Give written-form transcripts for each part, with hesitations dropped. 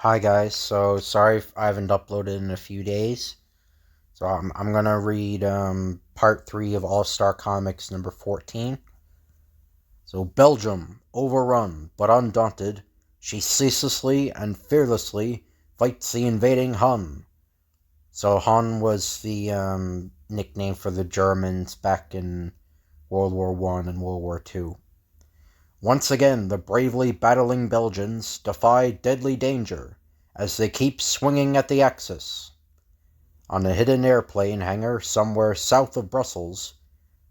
Hi guys, so sorry if I haven't uploaded in a few days. So I'm gonna read part 3 of All Star Comics number 14. So Belgium, overrun but undaunted, she ceaselessly and fearlessly fights the invading Hun. So Hun was the nickname for the Germans back in World War One and World War Two. Once again, the bravely battling Belgians defy deadly danger as they keep swinging at the Axis. On a hidden airplane hangar somewhere south of Brussels,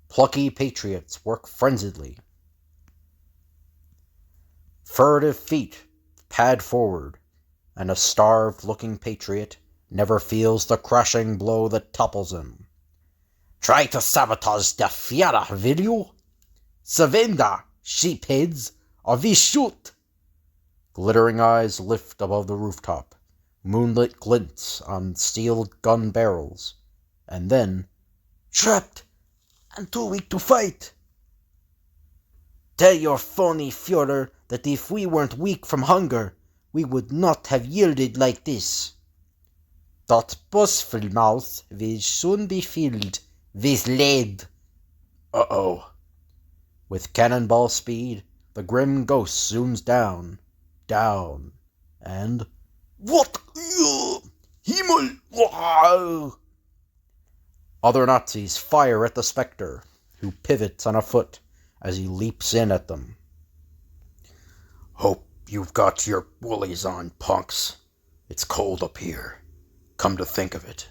plucky patriots work frenziedly. Furtive feet pad forward, and a starved-looking patriot never feels the crashing blow that topples him. Try to sabotage the Fiera, will you? Savenda, sheepheads, or we shoot! Glittering eyes lift above the rooftop. Moonlit glints on steel gun barrels. And then, trapped and too weak to fight. Tell your phony Führer that if we weren't weak from hunger, we would not have yielded like this. That boastful mouth will soon be filled with lead. Uh-oh. With cannonball speed, the grim ghost zooms down, and... What? Himmel! Wow! Other Nazis fire at the Spectre, who pivots on a foot as he leaps in at them. Hope you've got your woolies on, punks. It's cold up here. Come to think of it,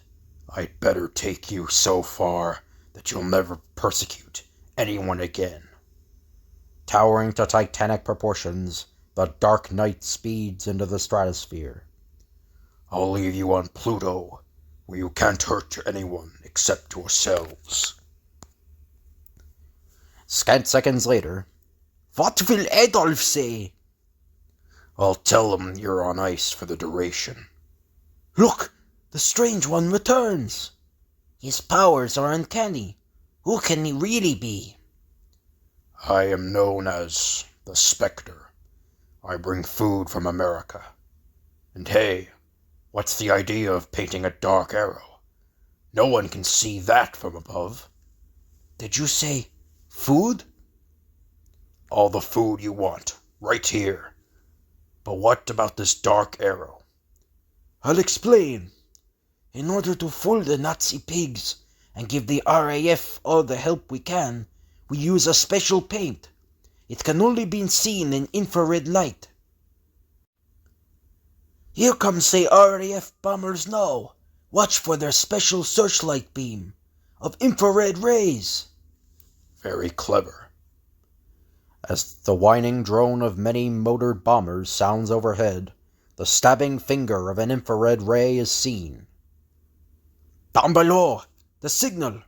I'd better take you so far that you'll never persecute anyone again. Towering to titanic proportions, the Dark Knight speeds into the stratosphere. I'll leave you on Pluto, where you can't hurt anyone except yourselves. Scant seconds later, what will Adolf say? I'll tell him you're on ice for the duration. Look, the Strange One returns. His powers are uncanny. Who can he really be? I am known as the Spectre. I bring food from America. And hey, what's the idea of painting a dark arrow? No one can see that from above. Did you say food? All the food you want, right here. But what about this dark arrow? I'll explain. In order to fool the Nazi pigs and give the RAF all the help we can, we use a special paint. It can only be seen in infrared light. Here comes the RAF bombers now. Watch for their special searchlight beam of infrared rays. Very clever. As the whining drone of many motored bombers sounds overhead, the stabbing finger of an infrared ray is seen. Down below! The signal!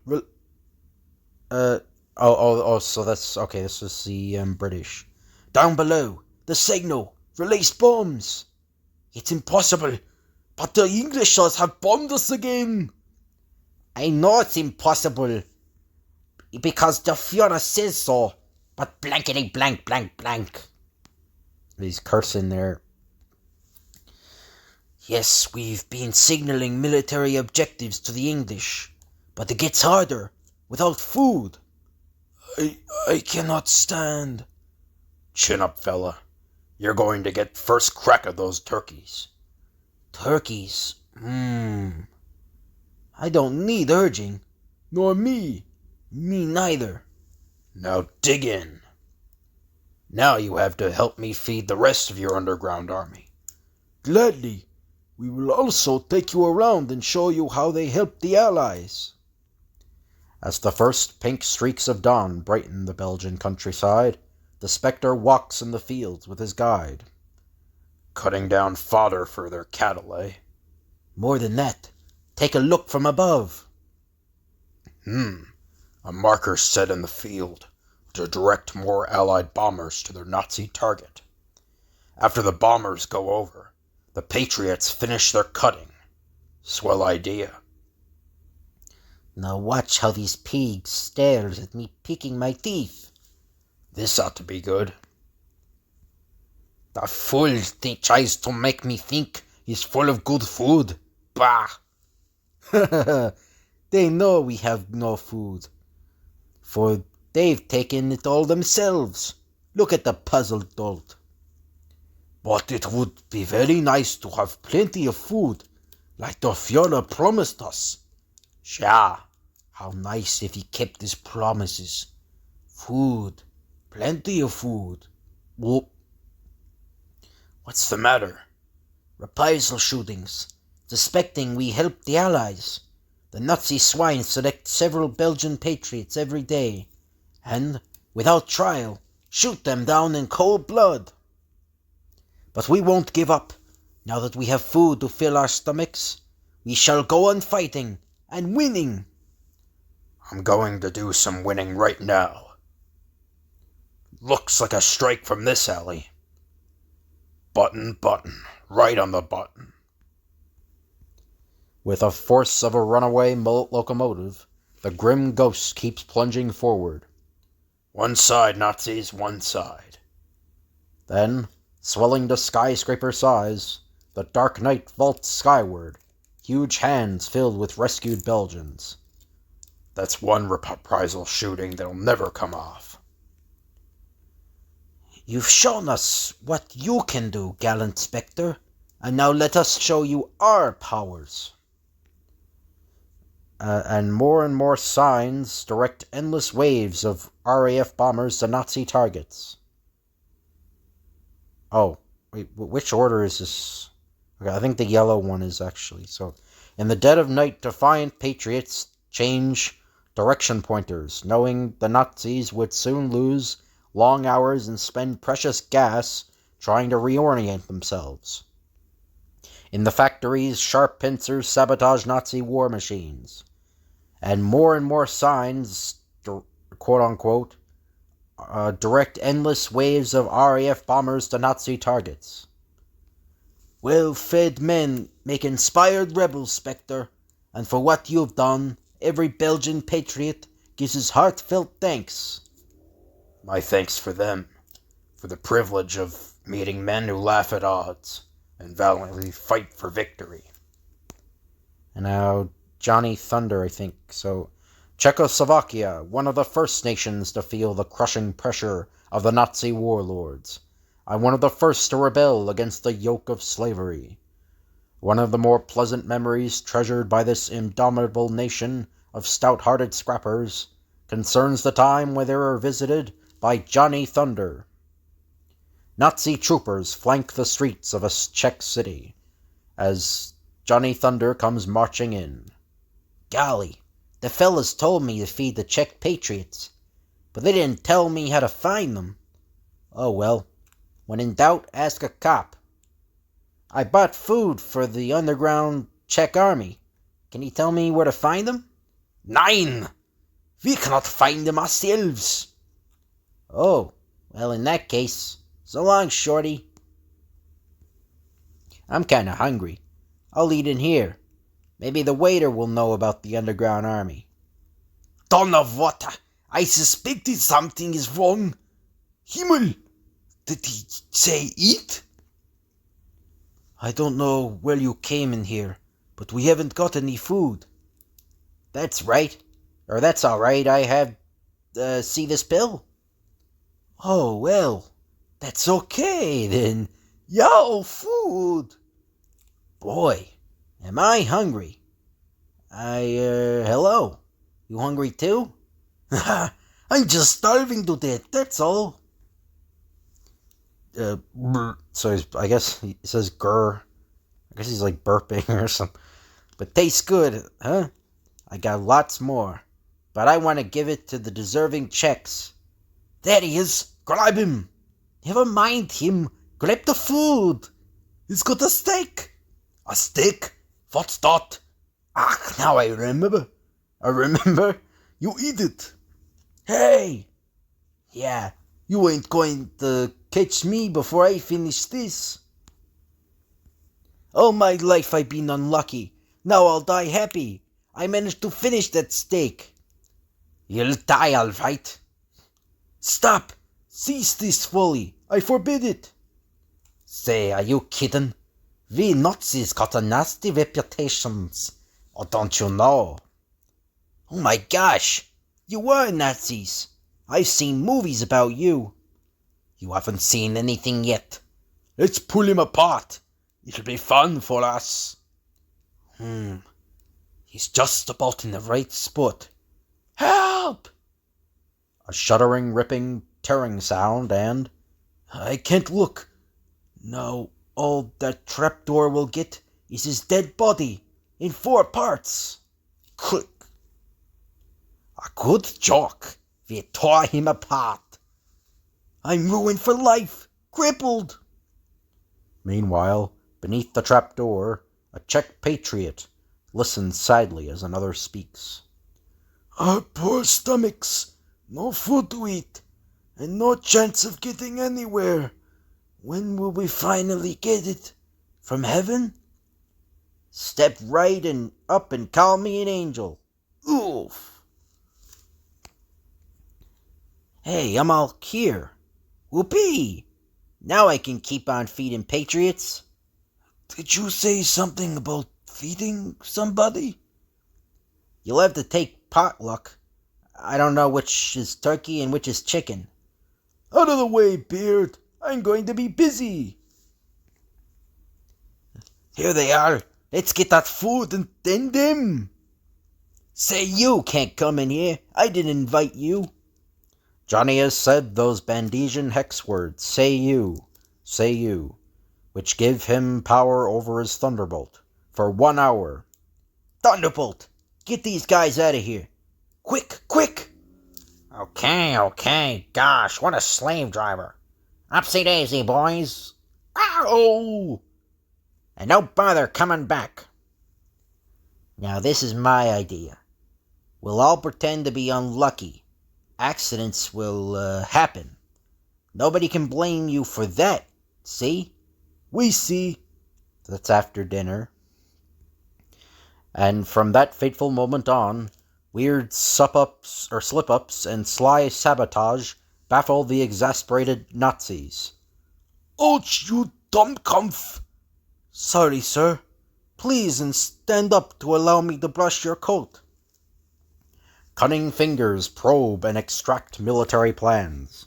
So that's... Okay, this is the British. Down below! The signal! Release bombs! It's impossible! But the Englishers have bombed us again! I know it's impossible, because the Führer says so, but blankety blank blank blank. He's cursing there. Yes, we've been signaling military objectives to the English, but it gets harder without food. I cannot stand. Chin up, fella. You're going to get first crack of those turkeys. Turkeys? I don't need urging. Nor me. Me neither. Now dig in. Now you have to help me feed the rest of your underground army. Gladly. We will also take you around and show you how they helped the Allies. As the first pink streaks of dawn brighten the Belgian countryside, the Spectre walks in the fields with his guide. Cutting down fodder for their cattle, eh? More than that. Take a look from above. A marker set in the field to direct more Allied bombers to their Nazi target. After the bombers go over, the Patriots finish their cutting. Swell idea. Now watch how these pigs stares at me picking my teeth. This ought to be good. The fool tries to make me think He's full of good food. Bah! They know we have no food, for they've taken it all themselves. Look at the puzzled dolt. But it would be very nice to have plenty of food, like the Fiora promised us. Sure, how nice if he kept his promises. Food, plenty of food. Whoop. What's the matter? Reprisal shootings, suspecting we helped the Allies. The Nazi swine select several Belgian patriots every day, and, without trial, shoot them down in cold blood. But we won't give up. Now that we have food to fill our stomachs, we shall go on fighting and winning. I'm going to do some winning right now. Looks like a strike from this alley. Button, right on the button. With the force of a runaway locomotive, the grim ghost keeps plunging forward. One side, Nazis, one side. Then, swelling to skyscraper size, the dark night vaults skyward, huge hands filled with rescued Belgians. That's one reprisal shooting that'll never come off. You've shown us what you can do, gallant Spectre, and now let us show you our powers. And more signs direct endless waves of RAF bombers to Nazi targets. Oh, wait, which order is this? Okay, I think the yellow one is actually. So, in the dead of night, defiant patriots change direction pointers, knowing the Nazis would soon lose long hours and spend precious gas trying to reorient themselves. In the factories, sharp pincers sabotage Nazi war machines. And more signs, quote-unquote, direct endless waves of RAF bombers to Nazi targets. Well-fed men make inspired rebels, Spectre, and for what you've done, every Belgian patriot gives his heartfelt thanks. My thanks for them, for the privilege of meeting men who laugh at odds and valiantly fight for victory. And now, Johnny Thunder, I think. So, Czechoslovakia, one of the first nations to feel the crushing pressure of the Nazi warlords, and one of the first to rebel against the yoke of slavery. One of the more pleasant memories treasured by this indomitable nation of stout-hearted scrappers concerns the time when they were visited by Johnny Thunder. Nazi troopers flank the streets of a Czech city as Johnny Thunder comes marching in. Golly, the fellas told me to feed the Czech patriots, but they didn't tell me how to find them. Oh well, when in doubt, ask a cop. I bought food for the underground Czech army. Can you tell me where to find them? Nein! We cannot find them ourselves. Oh, well in that case, so long, Shorty. I'm kinda hungry. I'll eat in here. Maybe the waiter will know about the underground army. Donnerwater! I suspected something is wrong. Himmel! Did he say eat? I don't know where you came in here, but we haven't got any food. That's right. Or that's all right. I have, see this bill? Oh, well, that's okay then. Yo, food! Boy, am I hungry. Hello. You hungry too? I'm just starving to death, that's all. So I guess he says grr. I guess he's like burping or something. But tastes good, huh? I got lots more. But I want to give it to the deserving Czechs. There he is. Grab him. Never mind him. Grab the food. He's got a steak. A steak? What's that? Ah, now I remember. You eat it. Hey. Yeah, you ain't going to catch me before I finish this. All my life I've been unlucky. Now I'll die happy. I managed to finish that steak. You'll die all right. Stop. Cease this folly. I forbid it. Say, are you kidding? We Nazis got a nasty reputation. Oh, don't you know? Oh my gosh, you were Nazis. I've seen movies about you. You haven't seen anything yet. Let's pull him apart. It'll be fun for us. He's just about in the right spot. Help! A shuddering, ripping, tearing sound, and I can't look. Now all that trapdoor will get is his dead body in 4 parts. Click. A good joke. We tore him apart. I'm ruined for life. Crippled. Meanwhile, beneath the trapdoor, a Czech patriot listens sadly as another speaks. Our poor stomachs. No food to eat, and no chance of getting anywhere. When will we finally get it? From heaven? Step right and up and call me an angel. Oof. Hey, I'm all here. Whoopee! Now I can keep on feeding patriots. Did you say something about feeding somebody? You'll have to take potluck. I don't know which is turkey and which is chicken. Out of the way, Beard. I'm going to be busy. Here they are. Let's get that food and then them. Say, you can't come in here. I didn't invite you. Johnny has said those Bandesian hex words, say you, which give him power over his Thunderbolt for 1 hour. Thunderbolt, get these guys out of here. Quick, quick! Okay, gosh, what a slave driver. Upsy daisy, boys. Ow! And don't bother coming back. Now this is my idea. We'll all pretend to be unlucky. Accidents will happen. Nobody can blame you for that, see? We see. That's after dinner. And from that fateful moment on, weird slip-ups and sly sabotage baffle the exasperated Nazis. Ouch, you dummkopf! Sorry, sir. Please and stand up to allow me to brush your coat. Cunning fingers probe and extract military plans.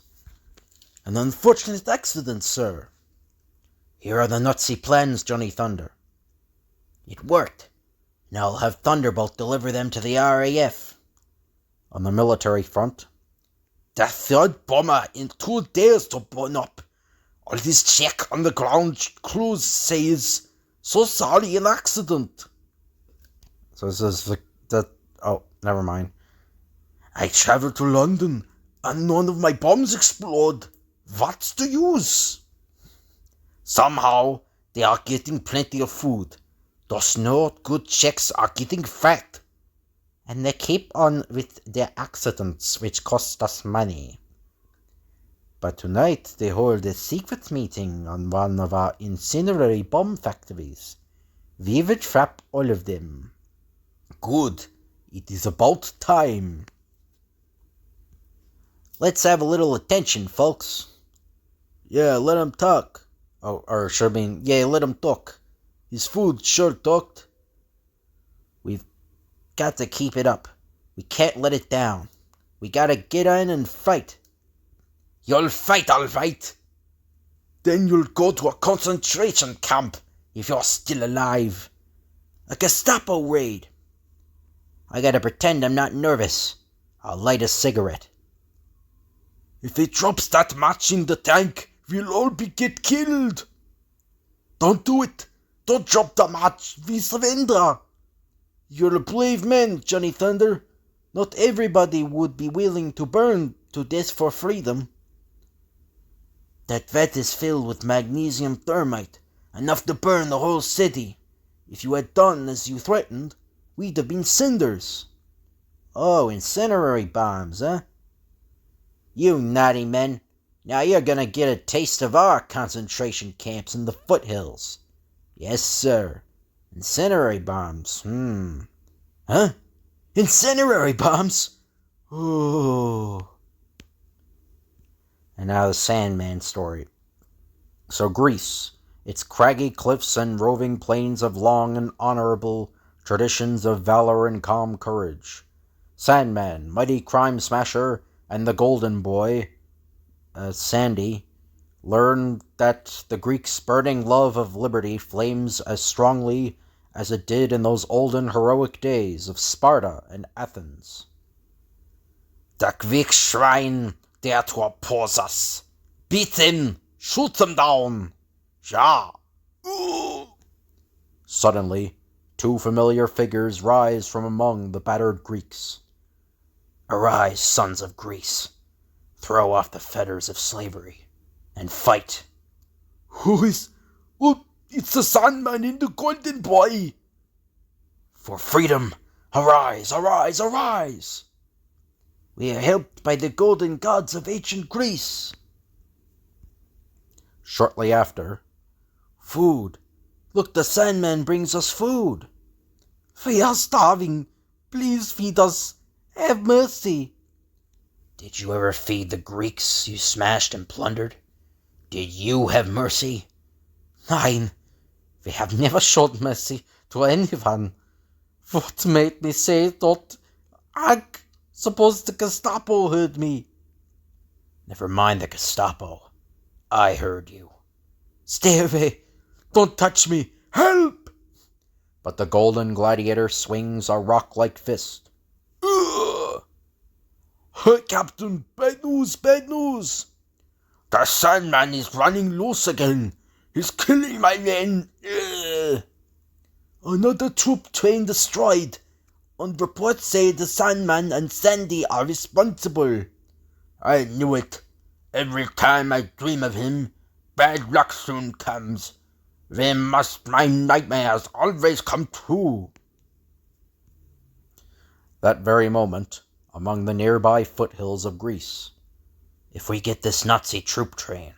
An unfortunate accident, sir. Here are the Nazi plans, Johnny Thunder. It worked. Now I'll have Thunderbolt deliver them to the RAF. On the military front, the 3rd bomber in 2 days to burn up. All this Czech on the ground crews says, so sorry, an accident. So this is never mind. I traveled to London and none of my bombs explode. What's the use? Somehow they are getting plenty of food. Those no good Czechs are getting fat. And they keep on with their accidents which cost us money. But tonight they hold a secret meeting on one of our incendiary bomb factories. We will trap all of them. Good. It is about time. Let's have a little attention, folks. Yeah, let him talk. Let him talk. His food sure talked. We've got to keep it up. We can't let it down. We gotta get in and fight. You'll fight, all right. Then you'll go to a concentration camp if you're still alive. A Gestapo raid. I gotta pretend I'm not nervous. I'll light a cigarette. If he drops that match in the tank, we'll all get killed. Don't do it. Don't drop the match. We surrender. You're a brave man, Johnny Thunder. Not everybody would be willing to burn to death for freedom. That vat is filled with magnesium thermite, enough to burn the whole city. If you had done as you threatened, we'd have been cinders. Oh, incendiary bombs, huh? You naughty men. Now you're gonna get a taste of our concentration camps in the foothills. Yes, sir. Incendiary bombs. Huh? Incendiary bombs? Oh. And now the Sandman story. So Greece its craggy cliffs and roving plains of long and honorable traditions of valor and calm courage. Sandman, mighty crime smasher, and the golden boy, Sandy, learn that the Greeks' burning love of liberty flames as strongly as it did in those olden heroic days of Sparta and Athens. Der Kriegsschwein, der torpors us. Beat them! Shoot them down! Ja! Suddenly, two familiar figures rise from among the battered Greeks. Arise, sons of Greece. Throw off the fetters of slavery and fight. Who is... Oh, it's the Sandman and the Golden Boy. For freedom, arise, arise, arise. We are helped by the golden gods of ancient Greece. Shortly after, food. Look, the Sandman brings us food. We are starving. Please feed us. Have mercy. Did you ever feed the Greeks you smashed and plundered? Did you have mercy? Nein, we have never showed mercy to anyone. What made me say that? I suppose the Gestapo heard me. Never mind the Gestapo. I heard you. Stay away. Don't touch me. Help! But the golden gladiator swings a rock-like fist. Hey, Captain, bad news, bad news. The Sandman is running loose again. He's killing my men. Another troop train destroyed. And reports say the Sandman and Sandy are responsible. I knew it. Every time I dream of him, bad luck soon comes. Then must my nightmares always come true. That very moment, among the nearby foothills of Greece. If we get this Nazi troop train,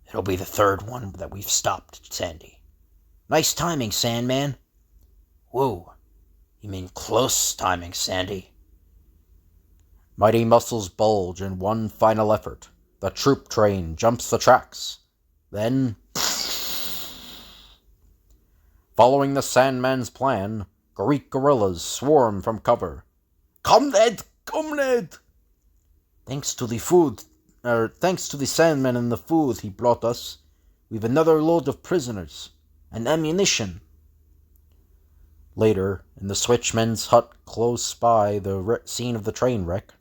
it'll be the third one that we've stopped, Sandy. Nice timing, Sandman. Whoa, you mean close timing, Sandy. Mighty muscles bulge in one final effort. The troop train jumps the tracks. Then, following the Sandman's plan, Greek guerrillas swarm from cover. Come, lad! Come, lad! Thanks to the Sandman and the food he brought us, we've another load of prisoners and ammunition. Later, in the switchman's hut close by the scene of the train wreck.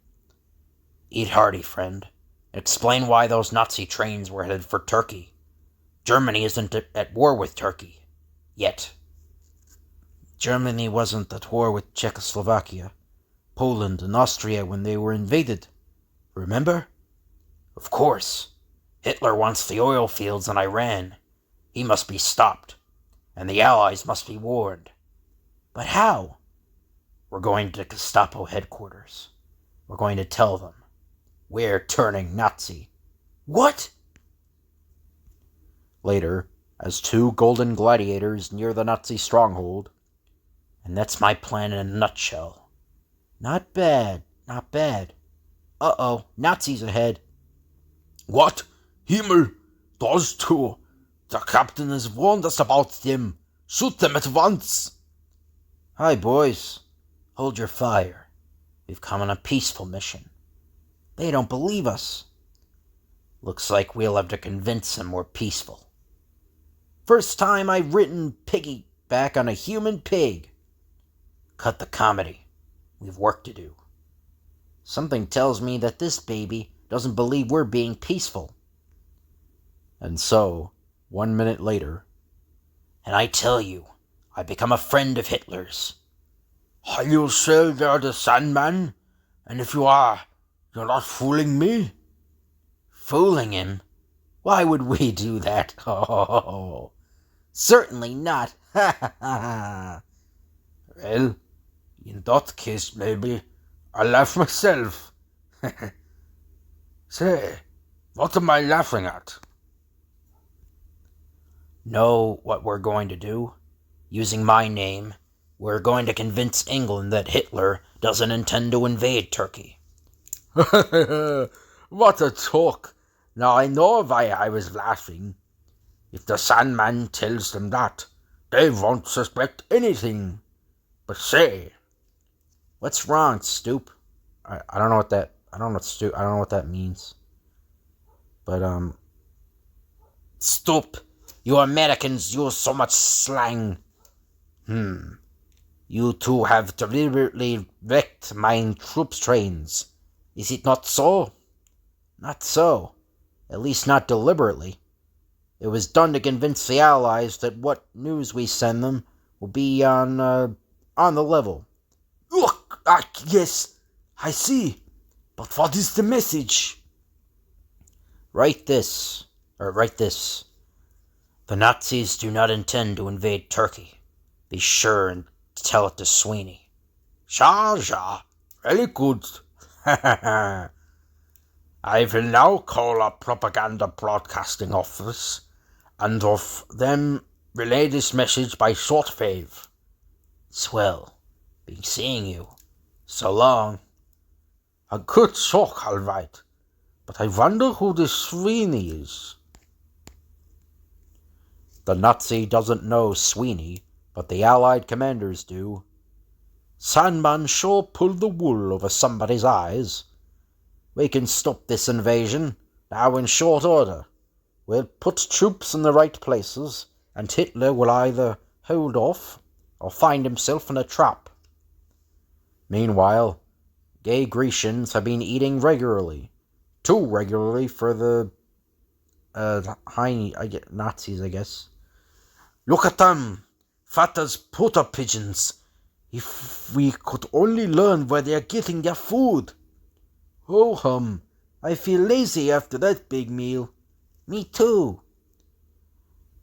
Eat hearty, friend. Explain why those Nazi trains were headed for Turkey. Germany isn't at war with Turkey. Yet. Germany wasn't at war with Czechoslovakia, Poland, and Austria when they were invaded. Remember? Of course. Hitler wants the oil fields in Iran. He must be stopped. And the Allies must be warned. But how? We're going to Gestapo headquarters. We're going to tell them. We're turning Nazi. What? Later, as two golden gladiators near the Nazi stronghold. And that's my plan in a nutshell. Not bad, not bad. Uh-oh, Nazis ahead. What? Himmel! Those two! The captain has warned us about them. Shoot them at once! Hi, boys. Hold your fire. We've come on a peaceful mission. They don't believe us. Looks like we'll have to convince them we're peaceful. First time I've ridden piggyback on a human pig. Cut the comedy. We've work to do. Something tells me that this baby doesn't believe we're being peaceful. And so, 1 minute later. And I tell you, I become a friend of Hitler's. Are you sure you're the Sandman? And if you are, you're not fooling me? Fooling him? Why would we do that? Oh, certainly not. Ha ha ha. Well, in that case, maybe I'll laugh myself. Say, what am I laughing at? Know what we're going to do? Using my name, we're going to convince England that Hitler doesn't intend to invade Turkey. What a talk! Now I know why I was laughing. If the Sandman tells them that, they won't suspect anything. But say, What's wrong, Stoop? I don't know what that means. But Stoop, you Americans use so much slang. You two have deliberately wrecked mine troops trains. Is it not so? Not so. At least not deliberately. It was done to convince the Allies that what news we send them will be on the level. look, yes, I see. But what is the message? Write this. The Nazis do not intend to invade Turkey. Be sure and tell it to Sweeney. Ja, very good. I will now call up Propaganda Broadcasting Office and of them relay this message by shortwave. Swell. Been seeing you. So long. A good talk, all right. But I wonder who this Sweeney is. The Nazi doesn't know Sweeney, but the Allied commanders do. Sandman sure pulled the wool over somebody's eyes. We can stop this invasion, now in short order. We'll put troops in the right places, and Hitler will either hold off or find himself in a trap. Meanwhile, gay Grecians have been eating regularly. Too regularly for the Nazis, I guess. Look at them, fat as porter pigeons. If we could only learn where they are getting their food. Oh, I feel lazy after that big meal. Me too.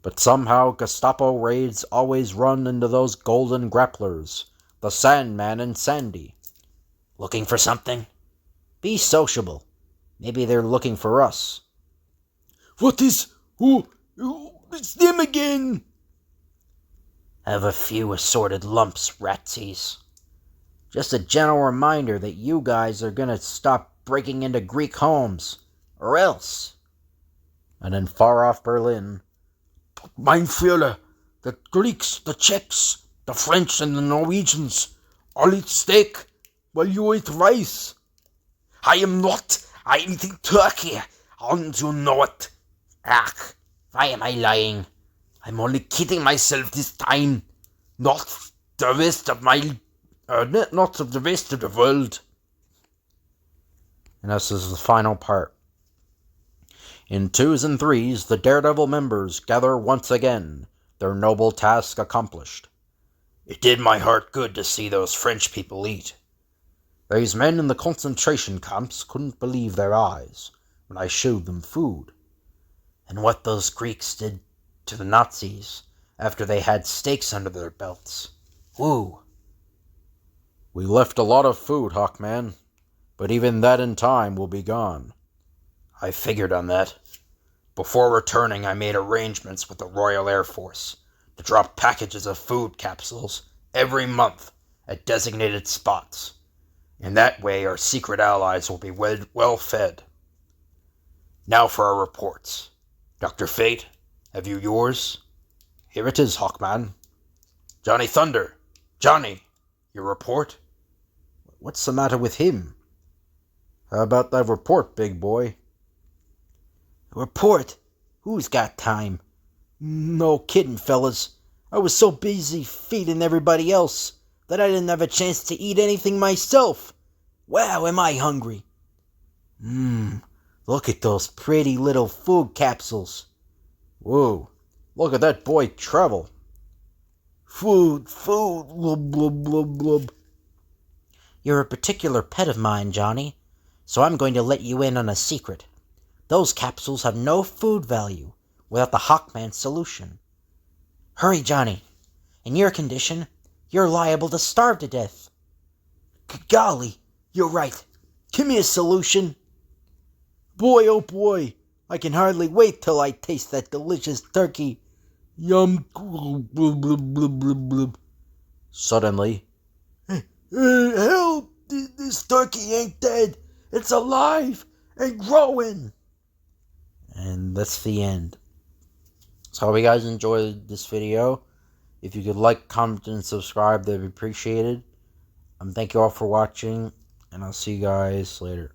But somehow Gestapo raids always run into those golden grapplers, the Sandman and Sandy. Looking for something? Be sociable. Maybe they're looking for us. What is... Who... It's them again! Have a few assorted lumps, ratsies. Just a gentle reminder that you guys are gonna stop breaking into Greek homes, or else. And in far-off Berlin, Mein Führer, the Greeks, the Czechs, the French and the Norwegians all eat steak while you eat rice. I am not. I am eating turkey, and you know it. Ach, why am I lying? I'm only kidding myself this time. Not the rest of the rest of the world. And this is the final part. In twos and threes, the Daredevil members gather once again, their noble task accomplished. It did my heart good to see those French people eat. These men in the concentration camps couldn't believe their eyes when I showed them food. And what those Greeks did to the Nazis after they had steaks under their belts. Woo! We left a lot of food, Hawkman, but even that in time will be gone. I figured on that. Before returning, I made arrangements with the Royal Air Force to drop packages of food capsules every month at designated spots. In that way, our secret allies will be well fed. Now for our reports. Dr. Fate, have you yours? Here it is, Hawkman. Johnny Thunder! Johnny! Your report? What's the matter with him? How about that report, big boy? Report? Who's got time? No kidding, fellas. I was so busy feeding everybody else that I didn't have a chance to eat anything myself. Wow, am I hungry. Look at those pretty little food capsules. Whoa, look at that boy travel. Food, blub, blub, blub, blub. You're a particular pet of mine, Johnny, so I'm going to let you in on a secret. Those capsules have no food value without the Hawkman solution. Hurry, Johnny. In your condition, you're liable to starve to death. Golly, you're right. Give me a solution. Boy, oh boy, I can hardly wait till I taste that delicious turkey. Yum. Blub, blub, blub, blub, blub. Suddenly, help! This turkey ain't dead. It's alive and growing. And that's the end. So I hope you guys enjoyed this video. If you could like, comment, and subscribe, that'd be appreciated. Thank you all for watching, and I'll see you guys later.